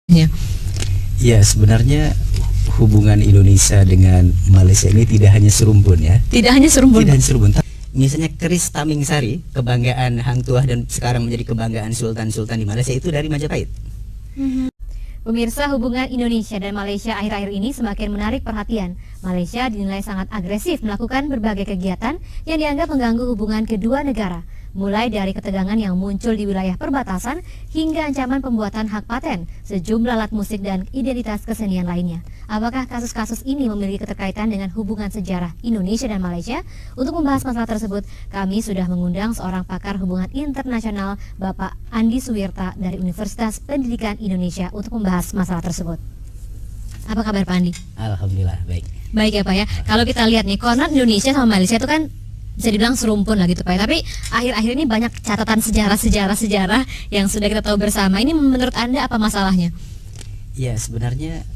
Ya. Ya, sebenarnya hubungan Indonesia dengan Malaysia ini tidak hanya serumpun ya. Tidak hanya serumpun. Tidak hanya serumpun. Misalnya keris Tamingsari, kebanggaan Hang Tuah dan sekarang menjadi kebanggaan Sultan-Sultan di Malaysia itu dari Majapahit. Pemirsa, hubungan Indonesia dan Malaysia akhir-akhir ini semakin menarik perhatian. Malaysia dinilai sangat agresif melakukan berbagai kegiatan yang dianggap mengganggu hubungan kedua negara. Mulai dari ketegangan yang muncul di wilayah perbatasan hingga ancaman pembuatan hak paten, sejumlah alat musik dan identitas kesenian lainnya. Apakah kasus-kasus ini memiliki keterkaitan dengan hubungan sejarah Indonesia dan Malaysia? Untuk membahas masalah tersebut, kami sudah mengundang seorang pakar hubungan internasional, Bapak Andi Suwirta dari Universitas Pendidikan Indonesia untuk membahas masalah tersebut. Apa kabar Pak Andi? Alhamdulillah, baik. Baik ya Pak ya. Kalau kita lihat nih, konon Indonesia sama Malaysia itu kan bisa dibilang serumpun lah gitu Pak. Tapi akhir-akhir ini banyak catatan sejarah yang sudah kita tahu bersama. Ini menurut Anda apa masalahnya? Ya, sebenarnya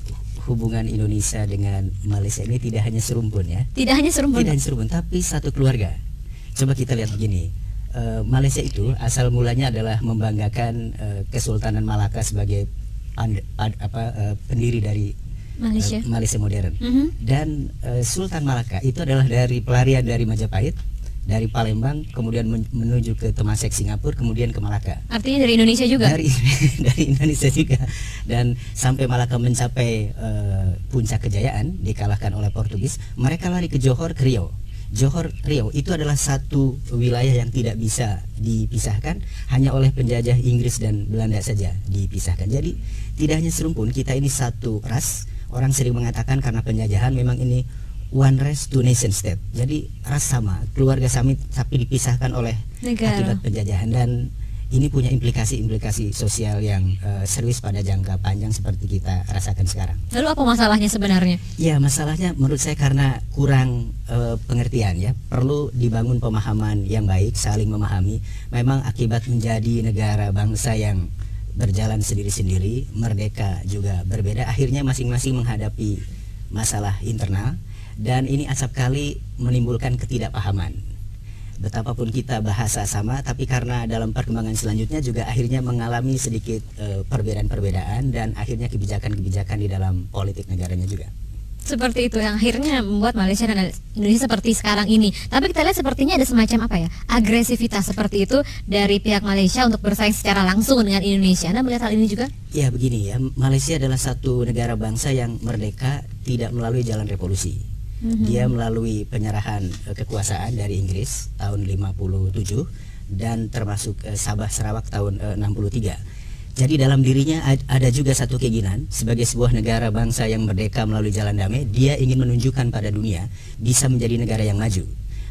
hubungan Indonesia dengan Malaysia ini tidak hanya serumpun ya. Tidak hanya serumpun. Tidak hanya serumpun, tapi satu keluarga. Coba kita lihat begini. Malaysia itu asal mulanya adalah membanggakan Kesultanan Malaka sebagai pendiri dari Malaysia modern. Dan Sultan Malaka itu adalah dari pelarian dari Majapahit, dari Palembang, kemudian menuju ke Temasek Singapura, kemudian ke Malaka. Artinya dari Indonesia juga? Dari Indonesia juga. Dan sampai Malaka mencapai puncak kejayaan, dikalahkan oleh Portugis, mereka lari ke Johor, ke Riau. Johor, Riau itu adalah satu wilayah yang tidak bisa dipisahkan, hanya oleh penjajah Inggris dan Belanda saja dipisahkan. Jadi tidak hanya serumpun, kita ini satu ras. Orang sering mengatakan karena penjajahan memang ini one race two nation state. Jadi ras sama, keluarga sama, tapi dipisahkan oleh akibat penjajahan. Dan ini punya implikasi sosial yang serius pada jangka panjang seperti kita rasakan sekarang. Lalu apa masalahnya sebenarnya? Ya, masalahnya menurut saya karena kurang pengertian ya. Perlu dibangun pemahaman yang baik, saling memahami. Memang akibat menjadi negara bangsa yang berjalan sendiri-sendiri, merdeka juga berbeda, akhirnya masing-masing menghadapi masalah internal, dan ini acap kali menimbulkan ketidakpahaman. Betapapun kita bahasa sama, tapi karena dalam perkembangan selanjutnya juga akhirnya mengalami sedikit perbedaan-perbedaan, dan akhirnya kebijakan-kebijakan di dalam politik negaranya juga. Seperti itu yang akhirnya membuat Malaysia dan Indonesia seperti sekarang ini. Tapi kita lihat sepertinya ada semacam agresivitas seperti itu dari pihak Malaysia untuk bersaing secara langsung dengan Indonesia. Anda melihat hal ini juga? Ya, begini ya, Malaysia adalah satu negara bangsa yang merdeka tidak melalui jalan revolusi. Dia melalui penyerahan kekuasaan dari Inggris tahun 57 dan termasuk Sabah Sarawak tahun 63. Jadi dalam dirinya ada juga satu keinginan sebagai sebuah negara bangsa yang merdeka melalui jalan damai. Dia ingin menunjukkan pada dunia bisa menjadi negara yang maju.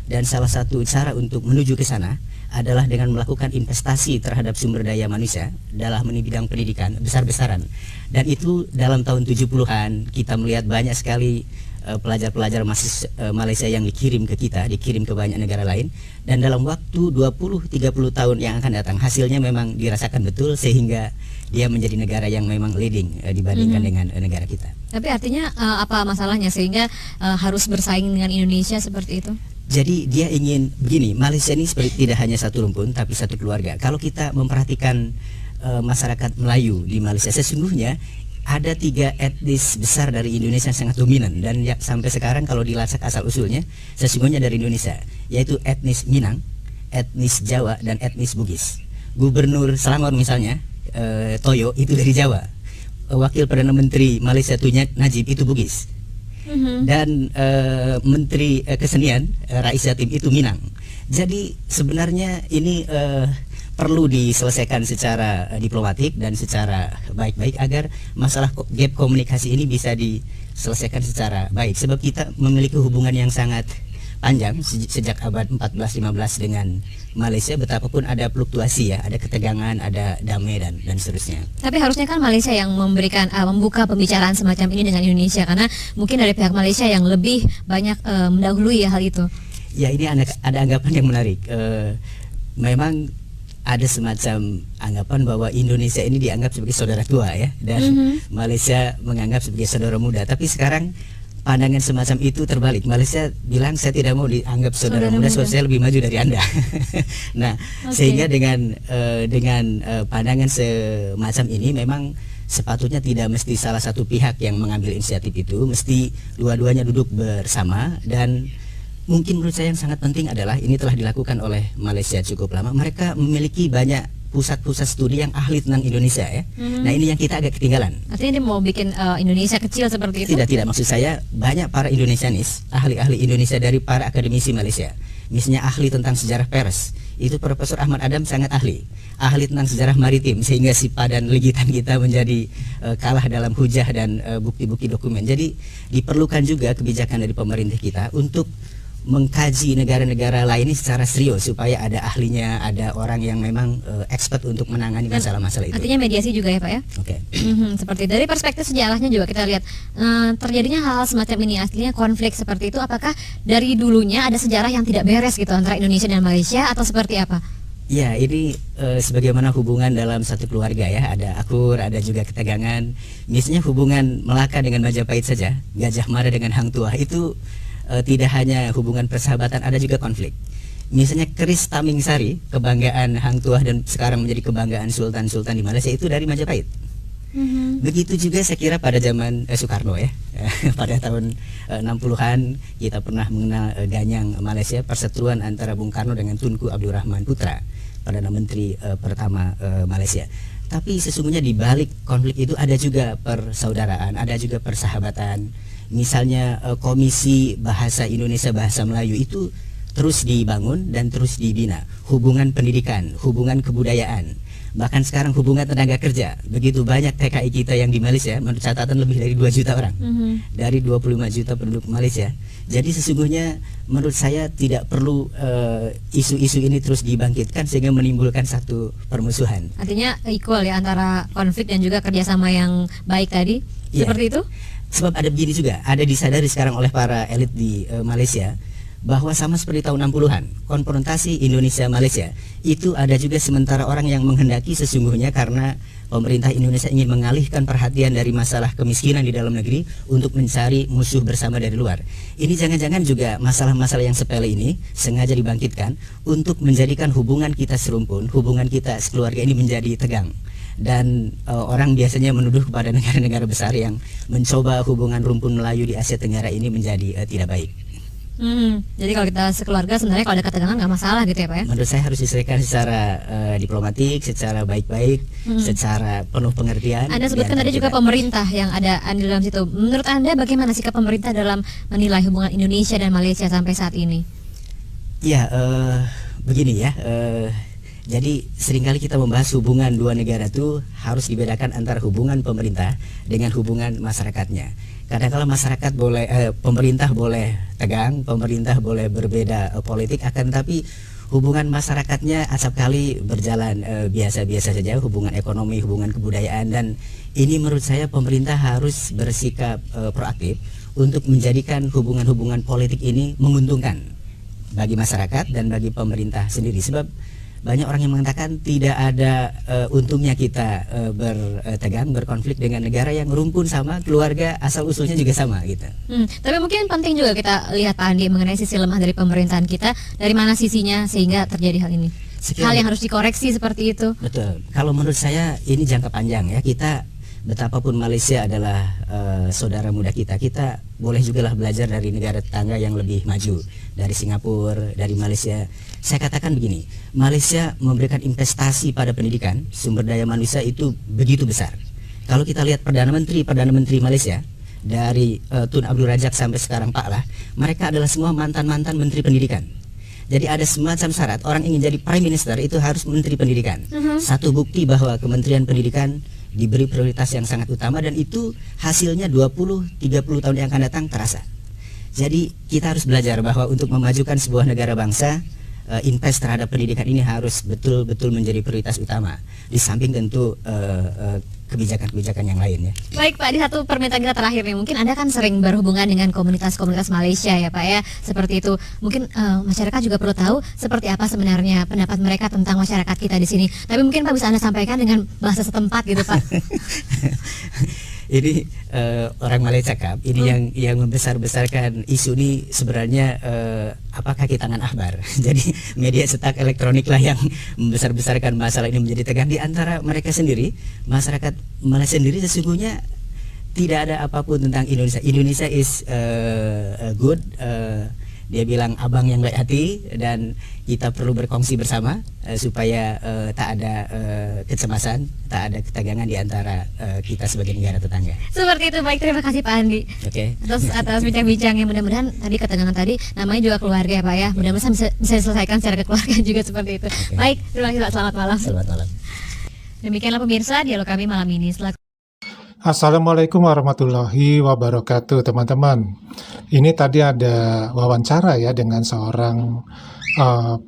Dan salah satu cara untuk menuju ke sana adalah dengan melakukan investasi terhadap sumber daya manusia dalam bidang pendidikan besar-besaran. Dan itu dalam tahun 70-an kita melihat banyak sekali pelajar-pelajar Malaysia yang dikirim ke kita, dikirim ke banyak negara lain, dan dalam waktu 20-30 tahun yang akan datang hasilnya memang dirasakan betul, sehingga dia menjadi negara yang memang leading dibandingkan dengan negara kita. Tapi artinya apa masalahnya sehingga harus bersaing dengan Indonesia seperti itu? Jadi dia ingin begini, Malaysia ini seperti tidak hanya satu rumpun tapi satu keluarga. Kalau kita memperhatikan masyarakat Melayu di Malaysia, sesungguhnya ada 3 etnis besar dari Indonesia yang sangat dominan, dan ya, sampai sekarang kalau dilacak asal usulnya sesungguhnya dari Indonesia, yaitu etnis Minang, etnis Jawa, dan etnis Bugis. Gubernur Selangor misalnya, Toyo itu dari Jawa. Wakil Perdana Menteri Malaysia Tun Najib itu Bugis. Dan Menteri Kesenian Rais Yatim itu Minang. Jadi sebenarnya ini perlu diselesaikan secara diplomatik dan secara baik-baik agar masalah gap komunikasi ini bisa diselesaikan secara baik. Sebab kita memiliki hubungan yang sangat panjang sejak abad 14-15 dengan Malaysia, betapapun ada fluktuasi ya, ada ketegangan, ada damai dan seterusnya. Tapi harusnya kan Malaysia yang membuka pembicaraan semacam ini dengan Indonesia, karena mungkin dari pihak Malaysia yang lebih banyak mendahului hal itu. Ya, ini ada anggapan yang menarik. Memang ada semacam anggapan bahwa Indonesia ini dianggap sebagai saudara tua ya, dan Malaysia menganggap sebagai saudara muda. Tapi sekarang pandangan semacam itu terbalik. Malaysia bilang saya tidak mau dianggap saudara muda, so saya lebih maju dari Anda. Nah, sehingga dengan pandangan semacam ini memang sepatutnya tidak mesti salah satu pihak yang mengambil inisiatif itu, mesti dua-duanya duduk bersama. Dan mungkin menurut saya yang sangat penting adalah ini telah dilakukan oleh Malaysia cukup lama. Mereka memiliki banyak pusat-pusat studi yang ahli tentang Indonesia ya. Nah ini yang kita agak ketinggalan. Artinya dia mau bikin Indonesia kecil seperti itu? Tidak, maksud saya banyak para Indonesianis, ahli-ahli Indonesia dari para akademisi Malaysia. Misalnya ahli tentang sejarah pers, itu Profesor Ahmad Adam sangat ahli tentang sejarah maritim, sehingga si padan legitan kita menjadi kalah dalam hujah dan bukti-bukti dokumen. Jadi diperlukan juga kebijakan dari pemerintah kita untuk mengkaji negara-negara lain ini secara serius, supaya ada ahlinya, ada orang yang memang expert untuk menangani masalah-masalah itu. Artinya mediasi juga ya Pak ya? Oke. Seperti dari perspektif sejarahnya juga kita lihat terjadinya hal semacam ini, aslinya konflik seperti itu. Apakah dari dulunya ada sejarah yang tidak beres gitu antara Indonesia dan Malaysia atau seperti apa? Ya, ini sebagaimana hubungan dalam satu keluarga ya, ada akur, ada juga ketegangan. Misalnya hubungan Melaka dengan Majapahit saja, Gajah Mada dengan Hang Tuah itu tidak hanya hubungan persahabatan, ada juga konflik. Misalnya keris Tamingsari, kebanggaan Hang Tuah dan sekarang menjadi kebanggaan Sultan-Sultan di Malaysia itu dari Majapahit. Begitu juga saya kira pada zaman Soekarno ya. Pada tahun 60-an kita pernah mengenal Ganyang Malaysia, perseteruan antara Bung Karno dengan Tunku Abdul Rahman Putra, Perdana Menteri pertama Malaysia. Tapi sesungguhnya di balik konflik itu ada juga persaudaraan, ada juga persahabatan. Misalnya Komisi Bahasa Indonesia Bahasa Melayu itu terus dibangun dan terus dibina. Hubungan pendidikan, hubungan kebudayaan, bahkan sekarang hubungan tenaga kerja. Begitu banyak TKI kita yang di Malaysia, menurut catatan lebih dari 2 juta orang dari 25 juta penduduk Malaysia. Jadi sesungguhnya menurut saya tidak perlu isu-isu ini terus dibangkitkan sehingga menimbulkan satu permusuhan. Artinya equal ya antara konflik dan juga kerjasama yang baik tadi, seperti itu? Sebab ada begini juga, ada disadari sekarang oleh para elit di Malaysia, bahwa sama seperti tahun 60-an, konfrontasi Indonesia-Malaysia itu ada juga sementara orang yang menghendaki sesungguhnya karena pemerintah Indonesia ingin mengalihkan perhatian dari masalah kemiskinan di dalam negeri untuk mencari musuh bersama dari luar. Ini jangan-jangan juga masalah-masalah yang sepele ini sengaja dibangkitkan untuk menjadikan hubungan kita serumpun, hubungan kita sekeluarga ini menjadi tegang. Dan orang biasanya menuduh kepada negara-negara besar yang mencoba hubungan rumpun Melayu di Asia Tenggara ini menjadi tidak baik. Jadi kalau kita sekeluarga sebenarnya kalau ada ketegangan nggak masalah gitu ya Pak ya? Menurut saya harus diselesaikan secara diplomatik, secara baik-baik, secara penuh pengertian. Anda sebutkan tadi juga pemerintah yang ada di dalam situ. Menurut Anda bagaimana sikap pemerintah dalam menilai hubungan Indonesia dan Malaysia sampai saat ini? Ya, begini ya. Jadi seringkali kita membahas hubungan dua negara itu harus dibedakan antara hubungan pemerintah dengan hubungan masyarakatnya. Kadang-kala masyarakat boleh, pemerintah boleh tegang, pemerintah boleh berbeda politik, akan tapi hubungan masyarakatnya acapkali berjalan biasa-biasa saja, hubungan ekonomi, hubungan kebudayaan. Dan ini menurut saya pemerintah harus bersikap proaktif untuk menjadikan hubungan-hubungan politik ini menguntungkan bagi masyarakat dan bagi pemerintah sendiri. Sebab banyak orang yang mengatakan tidak ada untungnya kita bertegang, berkonflik dengan negara yang rumpun sama, keluarga asal usulnya juga sama gitu. Tapi mungkin penting juga kita lihat Pak Andi mengenai sisi lemah dari pemerintahan kita, dari mana sisinya sehingga terjadi hal ini. Hal yang harus dikoreksi seperti itu. Betul. Kalau menurut saya ini jangka panjang ya. Kita betapapun Malaysia adalah saudara muda kita boleh juga lah belajar dari negara tetangga yang lebih maju, dari Singapura, dari Malaysia. Saya katakan begini, Malaysia memberikan investasi pada pendidikan, sumber daya manusia itu begitu besar. Kalau kita lihat Perdana Menteri Malaysia dari Tun Abdul Razak sampai sekarang Pak Lah, mereka adalah semua mantan-mantan Menteri Pendidikan. Jadi ada semacam syarat orang ingin jadi Prime Minister itu harus Menteri Pendidikan. Satu bukti bahwa Kementerian Pendidikan diberi prioritas yang sangat utama, dan itu hasilnya 20-30 tahun yang akan datang terasa. Jadi kita harus belajar bahwa untuk memajukan sebuah negara bangsa, invest terhadap pendidikan ini harus betul-betul menjadi prioritas utama, di samping tentu kebijakan-kebijakan yang lain ya. Baik Pak, di satu permintaan kita terakhir nih, mungkin Anda kan sering berhubungan dengan komunitas-komunitas Malaysia ya Pak ya, seperti itu. Mungkin masyarakat juga perlu tahu seperti apa sebenarnya pendapat mereka tentang masyarakat kita di sini. Tapi mungkin Pak bisa Anda sampaikan dengan bahasa setempat gitu Pak. Ini orang Malaysia Cup ini yang membesar-besarkan isu ini sebenarnya kaki tangan Akbar. Jadi media cetak elektronik lah yang membesar-besarkan masalah ini menjadi tegang di antara mereka sendiri. Masyarakat Malaysia sendiri sesungguhnya tidak ada apapun tentang Indonesia. Indonesia is good. Dia bilang abang yang baik hati dan kita perlu berkongsi bersama supaya tak ada kecemasan, tak ada ketegangan di antara kita sebagai negara tetangga. Seperti itu. Baik, terima kasih Pak Andi. Oke. Terus atas bincang-bincangnya, mudah-mudahan tadi ketegangan tadi namanya juga keluarga ya Pak ya. Mudah-mudahan bisa diselesaikan secara kekeluargaan juga seperti itu. Oke. Baik, terima kasih Pak. Selamat malam. Selamat malam. Demikianlah pemirsa dialog kami malam ini. Assalamualaikum warahmatullahi wabarakatuh, teman-teman. Ini tadi ada wawancara ya dengan seorang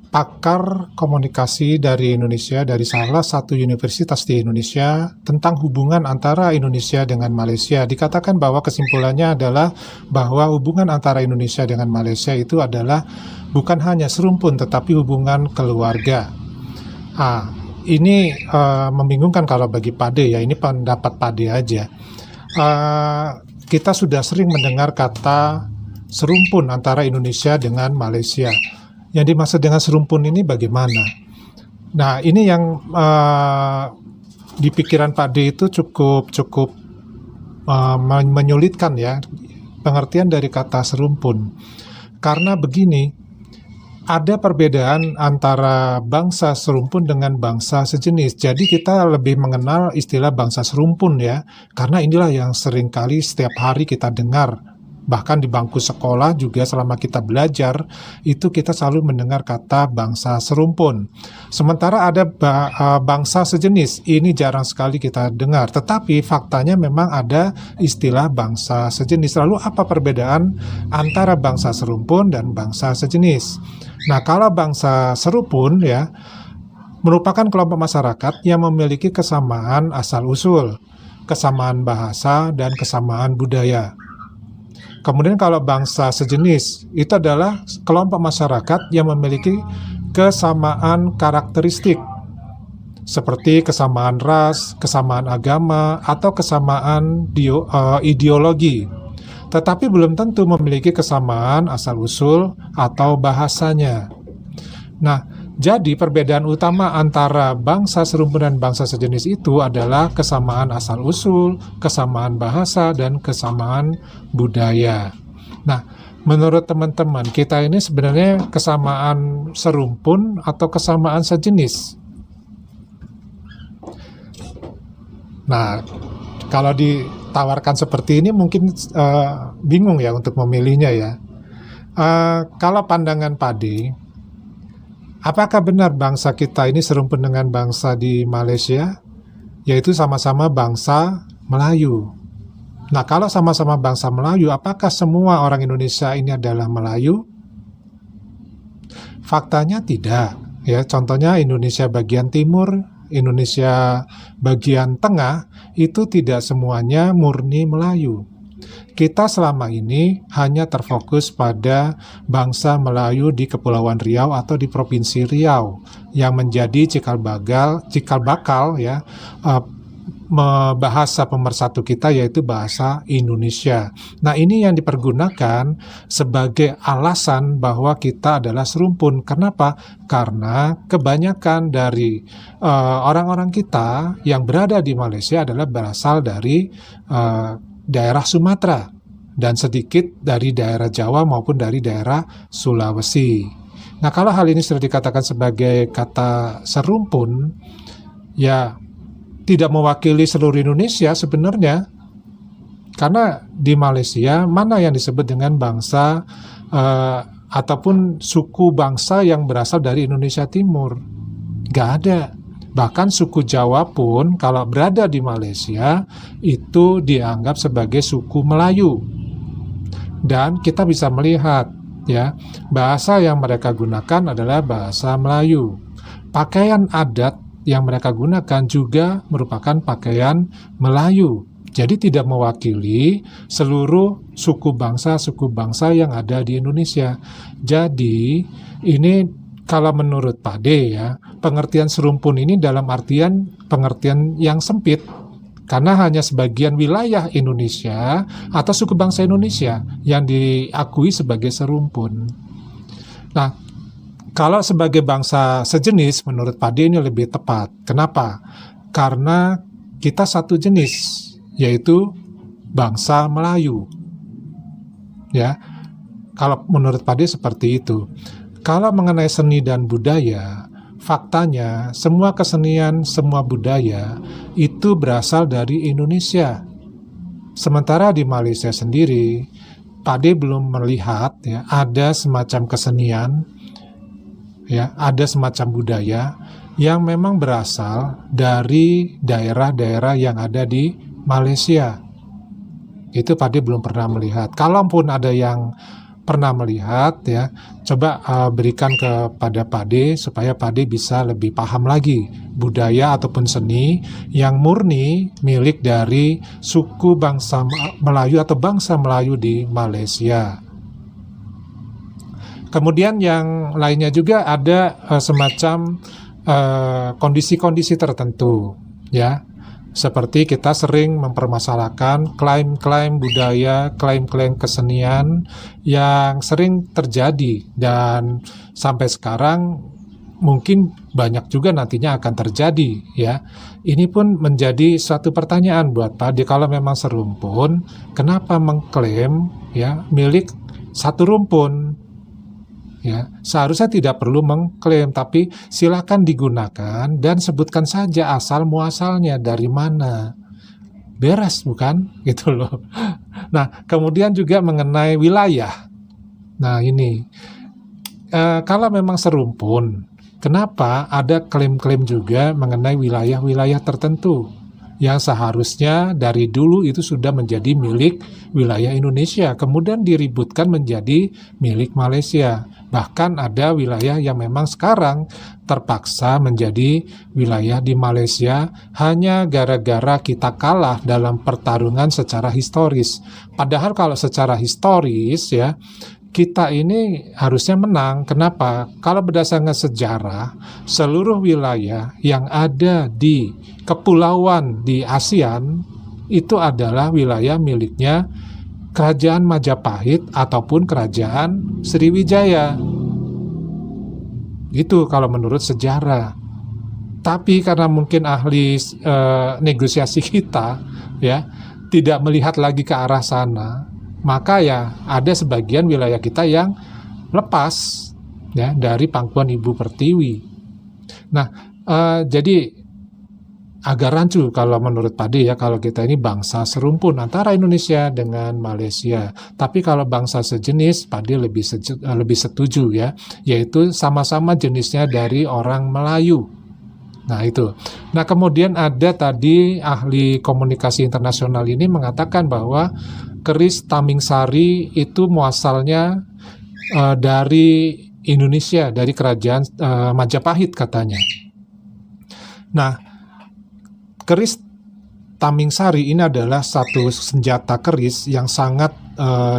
pakar komunikasi dari Indonesia, dari salah satu universitas di Indonesia, tentang hubungan antara Indonesia dengan Malaysia. Dikatakan bahwa kesimpulannya adalah bahwa hubungan antara Indonesia dengan Malaysia itu adalah bukan hanya serumpun tetapi hubungan keluarga. Ini membingungkan kalau bagi Pade ya, ini pendapat Pade aja. Kita sudah sering mendengar kata serumpun antara Indonesia dengan Malaysia. Yang dimaksud dengan serumpun ini bagaimana? Nah, ini yang di pikiran Pade itu cukup menyulitkan ya pengertian dari kata serumpun. Karena begini, ada perbedaan antara bangsa serumpun dengan bangsa sejenis. Jadi kita lebih mengenal istilah bangsa serumpun ya, karena inilah yang seringkali setiap hari kita dengar. Bahkan di bangku sekolah juga selama kita belajar, itu kita selalu mendengar kata bangsa serumpun. Sementara ada bangsa sejenis, ini jarang sekali kita dengar. Tetapi faktanya memang ada istilah bangsa sejenis. Lalu apa perbedaan antara bangsa serumpun dan bangsa sejenis? Nah, kalau bangsa serupun ya merupakan kelompok masyarakat yang memiliki kesamaan asal-usul, kesamaan bahasa, dan kesamaan budaya. Kemudian kalau bangsa sejenis itu adalah kelompok masyarakat yang memiliki kesamaan karakteristik seperti kesamaan ras, kesamaan agama, atau kesamaan ideologi. Tetapi belum tentu memiliki kesamaan asal-usul atau bahasanya. Nah, jadi perbedaan utama antara bangsa serumpun dan bangsa sejenis itu adalah kesamaan asal-usul, kesamaan bahasa, dan kesamaan budaya. Nah, menurut teman-teman, kita ini sebenarnya kesamaan serumpun atau kesamaan sejenis? Nah, kalau ditawarkan seperti ini mungkin bingung ya untuk memilihnya ya. Kalau pandangan Pade, apakah benar bangsa kita ini serumpun dengan bangsa di Malaysia? Yaitu sama-sama bangsa Melayu. Nah, kalau sama-sama bangsa Melayu, apakah semua orang Indonesia ini adalah Melayu? Faktanya tidak. Ya, contohnya Indonesia bagian timur, Indonesia bagian tengah, itu tidak semuanya murni Melayu. Kita selama ini hanya terfokus pada bangsa Melayu di Kepulauan Riau atau di Provinsi Riau yang menjadi cikal bakal ya bahasa pemersatu kita, yaitu bahasa Indonesia. Nah, ini yang dipergunakan sebagai alasan bahwa kita adalah serumpun. Kenapa? Karena kebanyakan dari orang-orang kita yang berada di Malaysia adalah berasal dari daerah Sumatera dan sedikit dari daerah Jawa maupun dari daerah Sulawesi. Nah, kalau hal ini sudah dikatakan sebagai kata serumpun, ya tidak mewakili seluruh Indonesia sebenarnya, karena di Malaysia mana yang disebut dengan bangsa ataupun suku bangsa yang berasal dari Indonesia Timur? Gak ada. Bahkan suku Jawa pun kalau berada di Malaysia itu dianggap sebagai suku Melayu. Dan kita bisa melihat ya, bahasa yang mereka gunakan adalah bahasa Melayu. Pakaian adat yang mereka gunakan juga merupakan pakaian Melayu. Jadi tidak mewakili seluruh suku bangsa yang ada di Indonesia. Jadi ini kalau menurut Pade ya, pengertian serumpun ini dalam artian pengertian yang sempit. karena hanya sebagian wilayah Indonesia atau suku bangsa Indonesia yang diakui sebagai serumpun. Nah, kalau sebagai bangsa sejenis, menurut Pak D ini lebih tepat. Kenapa? Karena kita satu jenis, yaitu bangsa Melayu. Ya, kalau menurut Pak D seperti itu. Kalau mengenai seni dan budaya, faktanya semua kesenian, semua budaya itu berasal dari Indonesia. Sementara di Malaysia sendiri, Pak D belum melihat ya ada semacam kesenian, ya ada semacam budaya yang memang berasal dari daerah-daerah yang ada di Malaysia. Itu Pak D belum pernah melihat. Kalaupun ada yang pernah melihat ya, coba berikan kepada Pak D supaya Pak D bisa lebih paham lagi budaya ataupun seni yang murni milik dari suku bangsa Melayu atau bangsa Melayu di Malaysia. Kemudian yang lainnya juga ada semacam kondisi-kondisi tertentu ya. Seperti kita sering mempermasalahkan klaim-klaim budaya, klaim-klaim kesenian yang sering terjadi dan sampai sekarang mungkin banyak juga nantinya akan terjadi ya. Ini pun menjadi suatu pertanyaan buat Pak D, kalau memang serumpun, kenapa mengklaim ya milik satu rumpun? Ya, seharusnya tidak perlu mengklaim, tapi silakan digunakan dan sebutkan saja asal muasalnya dari mana. Beres bukan? Gitu loh. Nah, kemudian juga mengenai wilayah. Nah, ini kalau memang serumpun, kenapa ada klaim-klaim juga mengenai wilayah-wilayah tertentu yang seharusnya dari dulu itu sudah menjadi milik wilayah Indonesia, kemudian diributkan menjadi milik Malaysia. Bahkan ada wilayah yang memang sekarang terpaksa menjadi wilayah di Malaysia hanya gara-gara kita kalah dalam pertarungan secara historis. Padahal kalau secara historis ya, kita ini harusnya menang. Kenapa? Kalau berdasarkan sejarah, seluruh wilayah yang ada di kepulauan di ASEAN itu adalah wilayah miliknya Kerajaan Majapahit ataupun Kerajaan Sriwijaya. Itu kalau menurut sejarah. Tapi karena mungkin ahli negosiasi kita ya tidak melihat lagi ke arah sana, maka ya ada sebagian wilayah kita yang lepas ya dari pangkuan Ibu Pertiwi. Nah, jadi agak rancu kalau menurut Pak D ya, kalau kita ini bangsa serumpun antara Indonesia dengan Malaysia. Tapi kalau bangsa sejenis, Pak D lebih setuju ya, yaitu sama-sama jenisnya dari orang Melayu. Nah itu. Nah kemudian ada tadi ahli komunikasi internasional ini mengatakan bahwa keris Tamingsari itu muasalnya dari Indonesia, dari kerajaan Majapahit katanya. Nah, keris Tamingsari ini adalah satu senjata keris yang sangat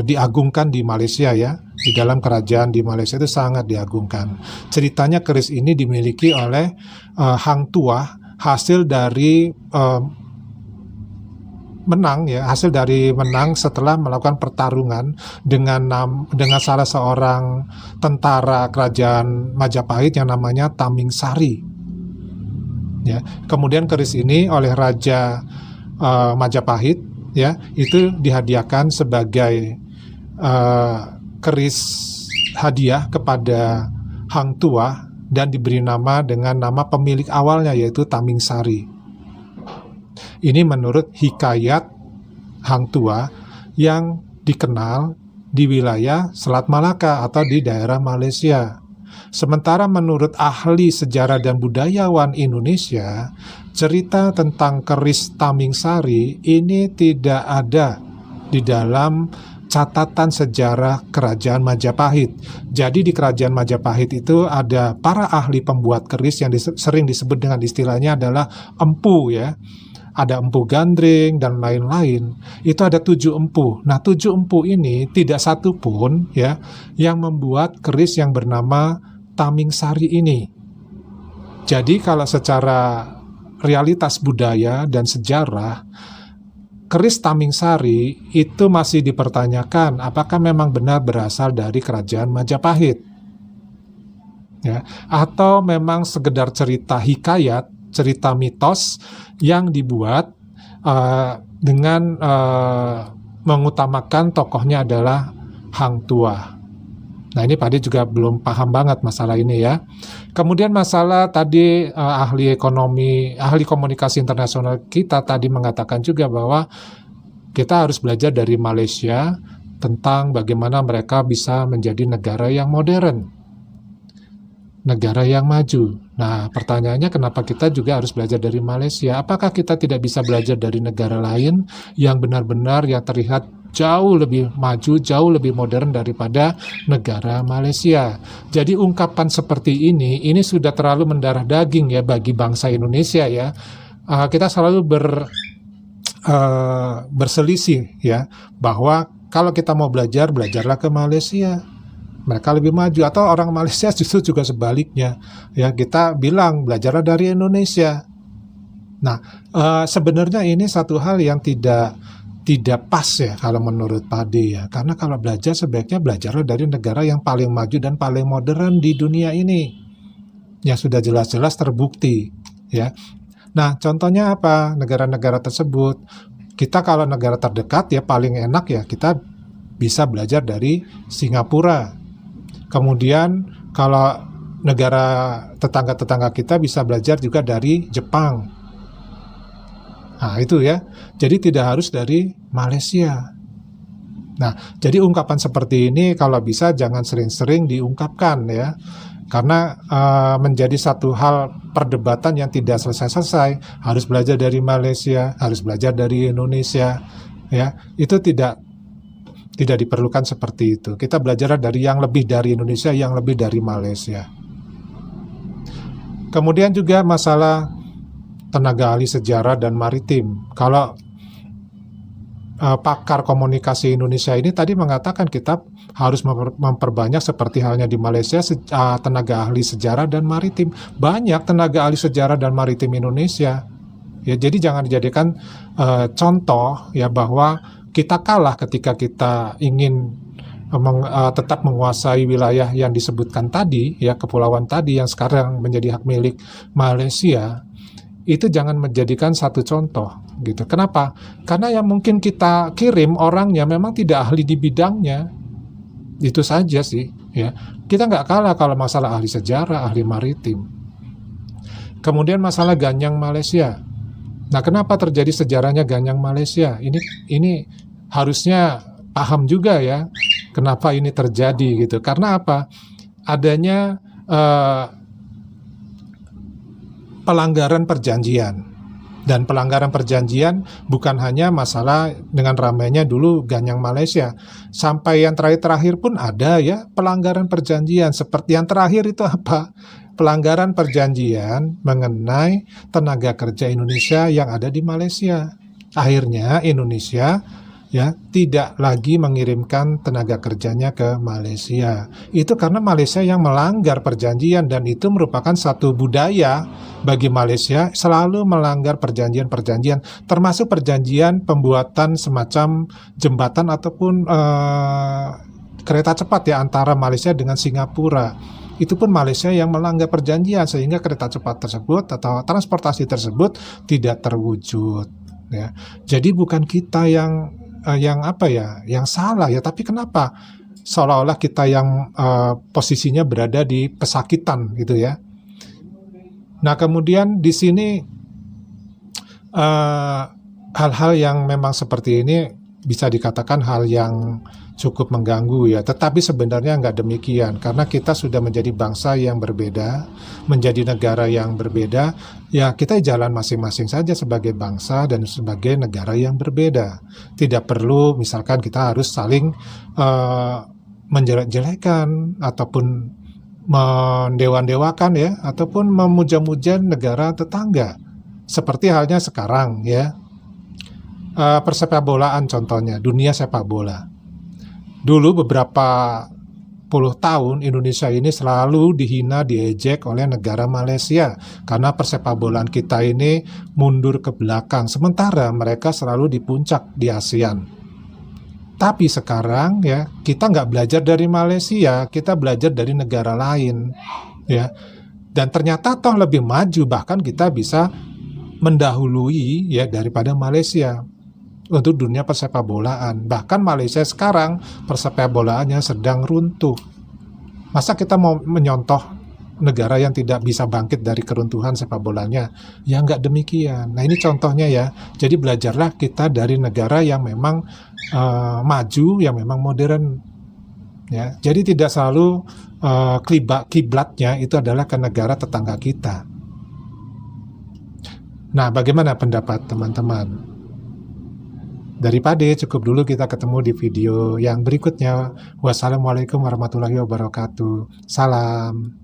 diagungkan di Malaysia ya. Di dalam kerajaan di Malaysia itu sangat diagungkan. Ceritanya keris ini dimiliki oleh Hang Tuah, hasil dari menang setelah melakukan pertarungan dengan salah seorang tentara kerajaan Majapahit yang namanya Tamingsari. Ya, kemudian keris ini oleh Raja Majapahit ya itu dihadiahkan sebagai keris hadiah kepada Hang Tuah dan diberi nama dengan nama pemilik awalnya yaitu Tamingsari. Ini menurut hikayat Hang Tuah yang dikenal di wilayah Selat Malaka atau di daerah Malaysia. Sementara menurut ahli sejarah dan budayawan Indonesia, cerita tentang keris Tamingsari ini tidak ada di dalam catatan sejarah Kerajaan Majapahit. Jadi di Kerajaan Majapahit itu ada para ahli pembuat keris yang sering disebut dengan istilahnya adalah empu ya. Ada empu gandring dan lain-lain. Itu ada 7 empu. Nah 7 empu ini tidak satu pun ya yang membuat keris yang bernama Tamingsari ini. Jadi kalau secara realitas budaya dan sejarah, keris Tamingsari itu masih dipertanyakan apakah memang benar berasal dari kerajaan Majapahit, ya, atau memang sekedar cerita hikayat, cerita mitos yang dibuat dengan mengutamakan tokohnya adalah Hang Tuah. Nah, ini Pak Ade juga belum paham banget masalah ini ya. Kemudian masalah tadi ahli komunikasi internasional kita tadi mengatakan juga bahwa kita harus belajar dari Malaysia tentang bagaimana mereka bisa menjadi negara yang modern, negara yang maju. Nah, pertanyaannya kenapa kita juga harus belajar dari Malaysia? Apakah kita tidak bisa belajar dari negara lain yang benar-benar yang terlihat jauh lebih maju, jauh lebih modern daripada negara Malaysia? Jadi ungkapan seperti ini sudah terlalu mendarah daging ya bagi bangsa Indonesia ya. Kita selalu berselisih ya, bahwa kalau kita mau belajar, belajarlah ke Malaysia. Mereka lebih maju, atau orang Malaysia justru juga sebaliknya ya, kita bilang belajarlah dari Indonesia. Nah, sebenarnya ini satu hal yang tidak pas ya kalau menurut Pak Ade ya, karena kalau belajar sebaiknya belajarlah dari negara yang paling maju dan paling modern di dunia ini, yang sudah jelas-jelas terbukti ya. Nah, contohnya apa? Negara-negara tersebut, kita kalau negara terdekat ya paling enak ya kita bisa belajar dari Singapura. Kemudian kalau negara tetangga-tetangga kita bisa belajar juga dari Jepang. Nah, itu ya. Jadi tidak harus dari Malaysia. Nah, jadi ungkapan seperti ini kalau bisa jangan sering-sering diungkapkan ya. Karena menjadi satu hal perdebatan yang tidak selesai-selesai. Harus belajar dari Malaysia, harus belajar dari Indonesia ya. Itu tidak diperlukan seperti itu. Kita belajar dari yang lebih dari Indonesia, yang lebih dari Malaysia. Kemudian juga masalah tenaga ahli sejarah dan maritim. Kalau pakar komunikasi Indonesia ini tadi mengatakan kita harus memperbanyak seperti halnya di Malaysia tenaga ahli sejarah dan maritim. Banyak tenaga ahli sejarah dan maritim Indonesia. Ya, jadi jangan dijadikan contoh ya bahwa kita kalah ketika kita ingin tetap menguasai wilayah yang disebutkan tadi, ya kepulauan tadi yang sekarang menjadi hak milik Malaysia. Itu jangan menjadikan satu contoh gitu. Kenapa? Karena yang mungkin kita kirim orangnya memang tidak ahli di bidangnya. Itu saja sih ya. Kita nggak kalah kalau masalah ahli sejarah, ahli maritim. Kemudian masalah Ganyang Malaysia. Nah, kenapa terjadi sejarahnya Ganyang Malaysia? Ini harusnya paham juga ya, kenapa ini terjadi gitu. Karena apa? Adanya pelanggaran perjanjian. Dan pelanggaran perjanjian bukan hanya masalah dengan ramainya dulu Ganyang Malaysia. Sampai yang terakhir pun ada ya pelanggaran perjanjian. Seperti yang terakhir itu apa? Pelanggaran perjanjian mengenai tenaga kerja Indonesia yang ada di Malaysia. Akhirnya Indonesia ya tidak lagi mengirimkan tenaga kerjanya ke Malaysia. Itu karena Malaysia yang melanggar perjanjian, dan itu merupakan satu budaya bagi Malaysia selalu melanggar perjanjian-perjanjian, termasuk perjanjian pembuatan semacam jembatan ataupun kereta cepat ya antara Malaysia dengan Singapura. Itu pun Malaysia yang melanggar perjanjian sehingga kereta cepat tersebut atau transportasi tersebut tidak terwujud ya. Jadi bukan kita yang salah ya, tapi kenapa seolah-olah kita yang posisinya berada di pesakitan gitu ya. Nah, kemudian di sini hal-hal yang memang seperti ini bisa dikatakan hal yang cukup mengganggu ya, tetapi sebenarnya nggak demikian, karena kita sudah menjadi bangsa yang berbeda, menjadi negara yang berbeda, ya kita jalan masing-masing saja sebagai bangsa dan sebagai negara yang berbeda. Tidak perlu misalkan kita harus saling menjelek-jelekan ataupun mendewa-dewakan ya, ataupun memuja-muja negara tetangga. Seperti halnya sekarang ya, persepak bolaan contohnya, dunia sepak bola. Dulu beberapa tahun Indonesia ini selalu dihina, diejek oleh negara Malaysia karena persepak bolaan kita ini mundur ke belakang, sementara mereka selalu di puncak di ASEAN. Tapi sekarang ya kita nggak belajar dari Malaysia, kita belajar dari negara lain ya, dan ternyata toh lebih maju, bahkan kita bisa mendahului ya daripada Malaysia untuk dunia persepak bolaan. Bahkan Malaysia sekarang persepak bolaannya sedang runtuh. Masa kita mau menyontoh negara yang tidak bisa bangkit dari keruntuhan sepak bolanya? Ya nggak demikian. Nah ini contohnya ya. Jadi belajarlah kita dari negara yang memang maju, yang memang modern. Ya, jadi tidak selalu kiblatnya itu adalah ke negara tetangga kita. Nah, bagaimana pendapat teman-teman? Daripada cukup dulu, kita ketemu di video yang berikutnya. Wassalamualaikum warahmatullahi wabarakatuh. Salam.